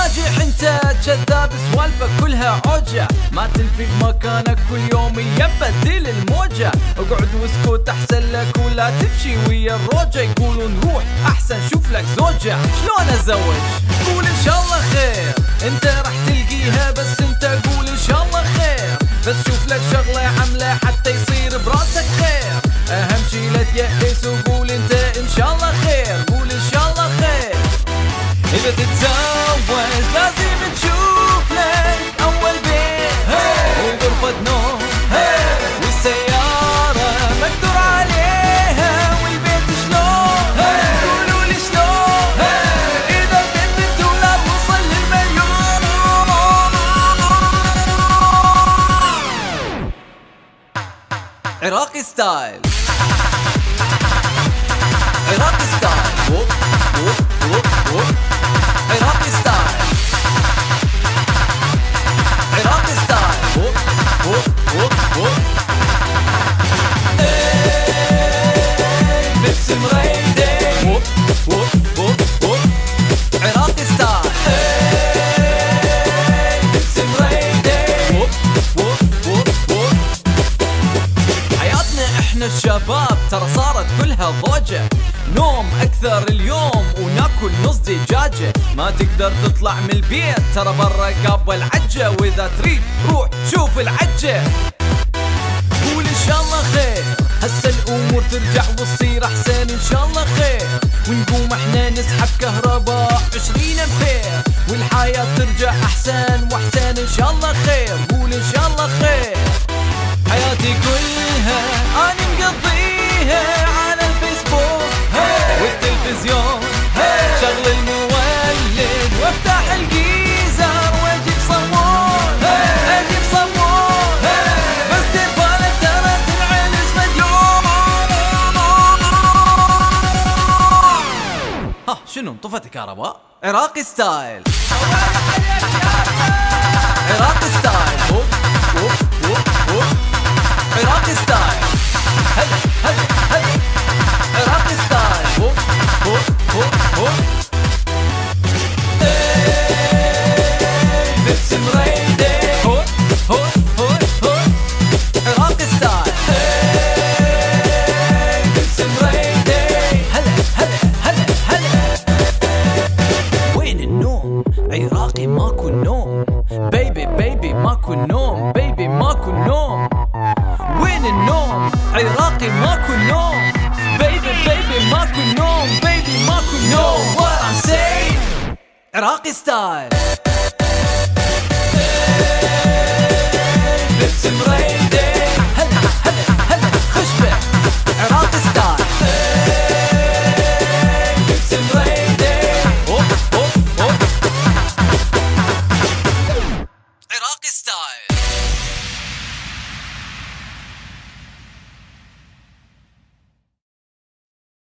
ناجح انت كذاب سوالفك كلها عوجة، ما تلفي بمكانك كل يوم يبدل الموجة. اقعد واسكت احسن لك ولا تمشي ويا الروجة. يقولون روح احسن شوف لك زوجة. شلون ازوج؟ قول ان شاء الله خير، انت راح تلقيها بس انت قول ان شاء الله خير. بس شوف لك شغلة عملة حتى يصير براسك خير. اهم شي لا تيأس وقول انت ان شاء الله خير. قول ان شاء الله خير. اذا تتزوج لازم تشوف لك اول بيت وغرفة نوم والسيارة مقدور عليها والبيت شلون. قولوا لي شلون اذا البيت بالدولار وصل للمليون. عراقي ستايل، عراقي ستايل، ووب ووب ووب ووب. عراقي ستايل، عراقي ستايل، ووب ووب ووب ووب. لبس مريدي ووب ووب ووب ووب. عراقي ستايل، لبس مريدي ووب ووب ووب ووب. حياتنا احنا الشباب ترى صارت كلها ضوجة. نوم اكثر اليوم وناكل نص دجاجة. ما تقدر تطلع من البيت ترى برا قابة العجة. واذا تريد روح شوف العجة. قول ان شاء الله خير، هسه الامور ترجع وتصير احسن ان شاء الله خير. ونقوم احنا نسحب كهرباء 20 امبير والحياة ترجع احسن واحسن ان شاء الله خير. قول ان شاء الله خير. حياتي كلها انا مقضيها على الفيسبوك والتلفزيون. شغل المولد وافتح الجيزر واجيب صمون. اجيب صمون بس دير بالك ترى تنعلس مديون. ها شنو انطفت الكهرباء؟ عراقي ستايل، عراقي ستايل، ووب ووب ووب ووب. عراقي ستايل، هلا هلا هلا. عراقي ستايل، ووب ووب ووب ووب. لبس مريدي هوب هوب هوب هوب. عراقي ستايل، لبس مريدي هلا هلا هلا هلا. وين النوم؟ عراقي ماكو نوم. بيبي بيبي ماكو نوم. بيبي ماكو نوم. وين النوم؟ عراقي ماكو نوم. بيبي بيبي ماكو نوم. بيبي ماكو نوم. What I'm saying؟ عراقي ستايل، لبس مريدي